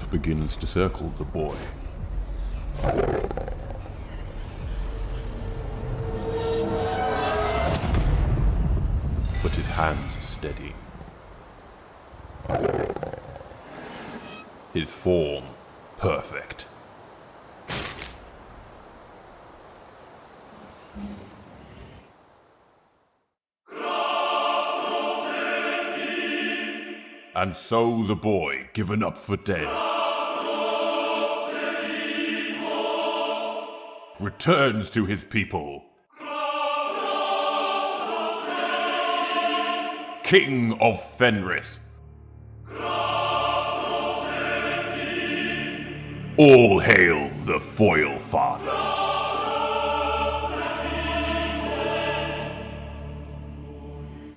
wolf begins to circle the boy. But his hands are steady. His form perfect. And so the boy, given up for dead, returns to his people. King of Fenris. All hail the Foil Father.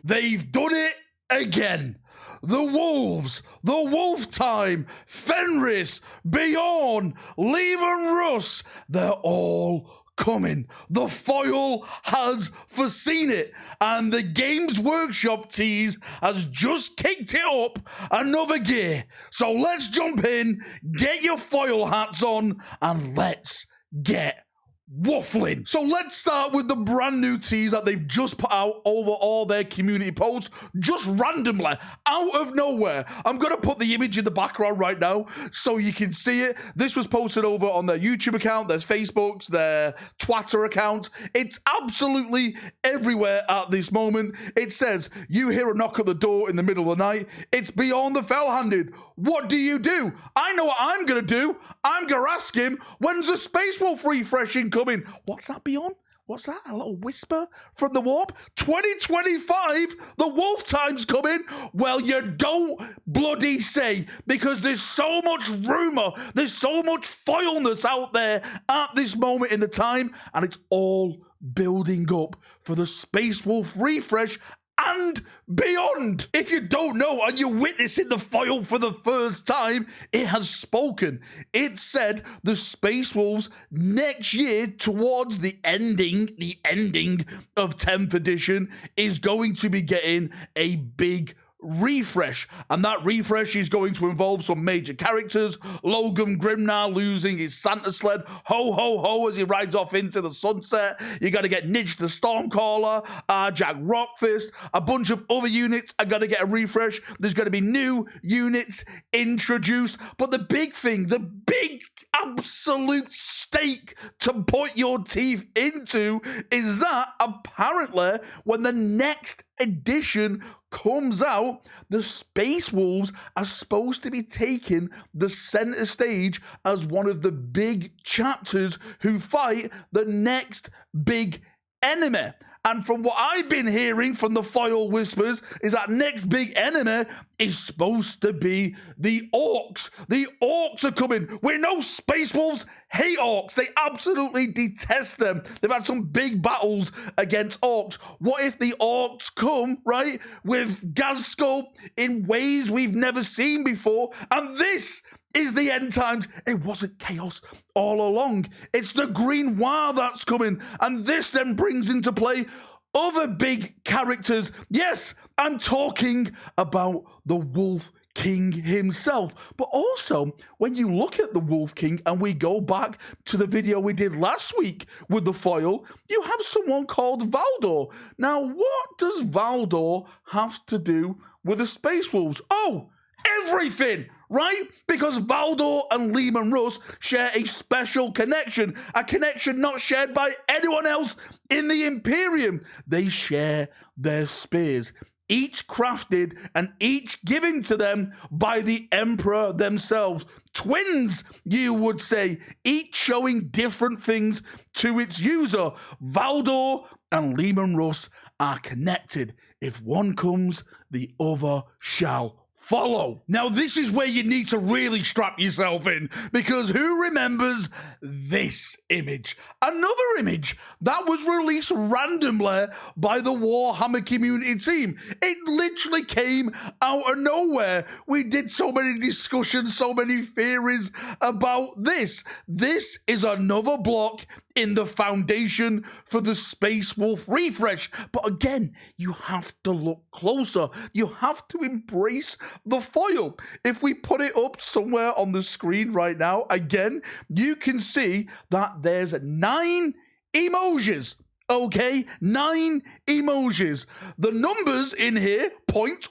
They've done it again. The Wolves, the Wolf Time, Fenris, Bjorn, Lehman Russ, they're all coming. The foil has foreseen it, and the Games Workshop tease has just kicked it up another gear. So let's jump in, get your foil hats on, and let's get waffling. So let's start with the brand new tease that they've just put out over all their community posts, just randomly, out of nowhere. I'm going to put the image in the background right now so you can see it. This was posted over on their YouTube account, their Facebooks, their Twitter account. It's absolutely everywhere at this moment. It says, you hear a knock at the door in the middle of the night. It's Bjorn the Fell-Handed. What do? I know what I'm going to do. I'm going to ask him, when's the Space Wolf refreshing coming? What's that, Bjorn? What's that? A little whisper from the warp? 2025, the Wolf Time's coming? Well, you don't bloody say, because there's so much rumour, there's so much foilness out there at this moment in the time, and it's all building up for the Space Wolf refresh and beyond. If you don't know and you're witnessing the foil for the first time, it has spoken. It said the Space Wolves next year, towards the ending of 10th edition, is going to be getting a big refresh, and that refresh is going to involve some major characters. Logan Grimnar losing his Santa sled, ho ho ho, as he rides off into the sunset. You got to get Nidge the Stormcaller, Jack Rockfist, a bunch of other units are going to get a refresh. There's going to be new units introduced, but the big thing, the big absolute stake to put your teeth into is that apparently when the next edition comes out, the Space Wolves are supposed to be taking the center stage as one of the big chapters who fight the next big enemy. And from what I've been hearing from the foil whispers is that next big enemy is supposed to be the Orks. The Orks are coming. We know Space Wolves hate Orks. They absolutely detest them. They've had some big battles against Orks. What if the Orks come, right, with Gazskull in ways we've never seen before? And this is the end times. It wasn't chaos all along. It's the Green War that's coming. And this then brings into play other big characters. Yes, I'm talking about the Wolf King himself. But also, when you look at the Wolf King and we go back to the video we did last week with the foil, you have someone called Valdor. Now, what does Valdor have to do with the Space Wolves? Oh, everything, right? Because Valdor and Lehman Russ share a special connection, a connection not shared by anyone else in the Imperium. They share their spears, each crafted and each given to them by the Emperor themselves. Twins, you would say, each showing different things to its user. Valdor and Lehman Russ are connected. If one comes, the other shall follow. Now, this is where you need to really strap yourself in, because who remembers this image? Another image that was released randomly by the Warhammer community team. It literally came out of nowhere. We did so many discussions, so many theories about this. This is another block in the foundation for the Space Wolf refresh. But again, you have to look closer. You have to embrace the foil. If we put it up somewhere on the screen right now, again, you can see that there's 9 emojis. Okay, 9 emojis. The numbers in here,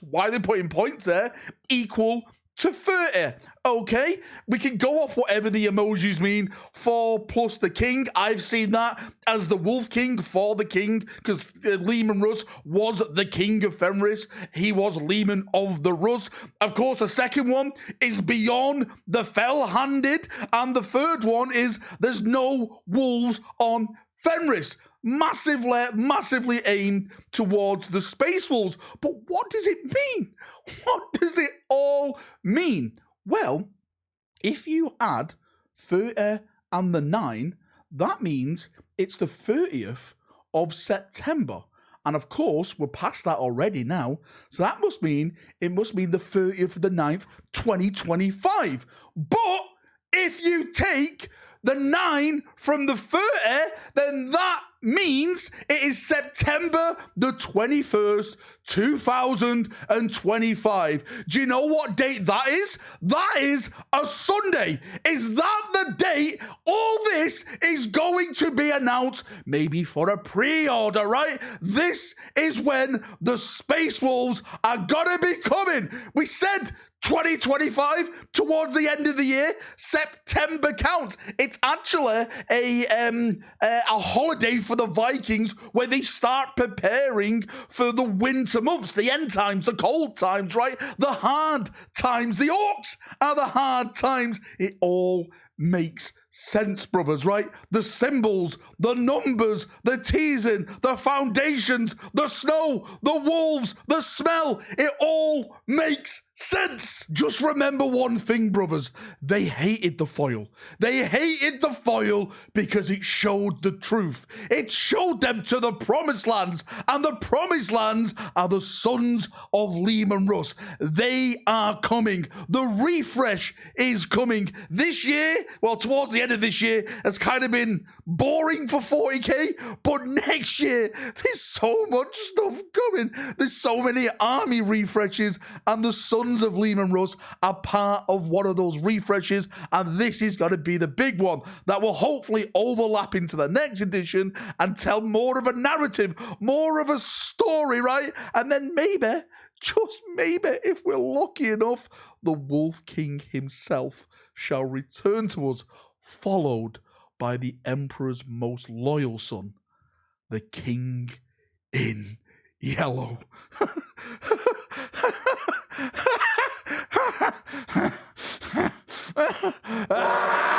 why they're putting points there, equal to 30. Okay, we can go off whatever the emojis mean. 4 plus the king. I've seen that as the Wolf King for the king, because Leman Russ was the king of Fenris. He was Leman of the Russ. Of course, the second one is beyond the fell-handed, and the third one is there's no wolves on Fenris. Massively aimed towards the Space Wolves. But what does it mean? What does it all mean? Well, if you add 30 and the 9, that means it's the 30th of September. And of course, we're past that already now. So that must mean, it must mean the 30th of the 9th, 2025. But if you take the 9 from the 30, then that means it is September the 21st, 2025. Do you know what date that is? That is a Sunday. Is that the date all this is going to be announced? Maybe for a pre-order, right? This is when the Space Wolves are gonna be coming. We said 2025 towards the end of the year. September counts. It's actually a holiday for the Vikings where they start preparing for the winter months, the end times, the cold times, right? The hard times. The Orks are the hard times. It all makes sense, brothers, right? The symbols, the numbers, the teasing, the foundations, the snow, the wolves, the smell, it all makes sense. Just remember one thing, brothers. They hated the foil. They hated the foil because it showed the truth. It showed them to the promised lands, and the promised lands are the sons of Leman Russ. They are coming. The refresh is coming. This year, well, towards the end of this year, has kind of been boring for 40k, but next year, there's so much stuff coming. There's so many army refreshes, and the sons of Leman Russ are part of one of those refreshes, and this is going to be the big one that will hopefully overlap into the next edition and tell more of a narrative, more of a story, right? And then maybe, just maybe, if we're lucky enough, the Wolf King himself shall return to us, followed by the Emperor's most loyal son, the King in Yellow. Ah!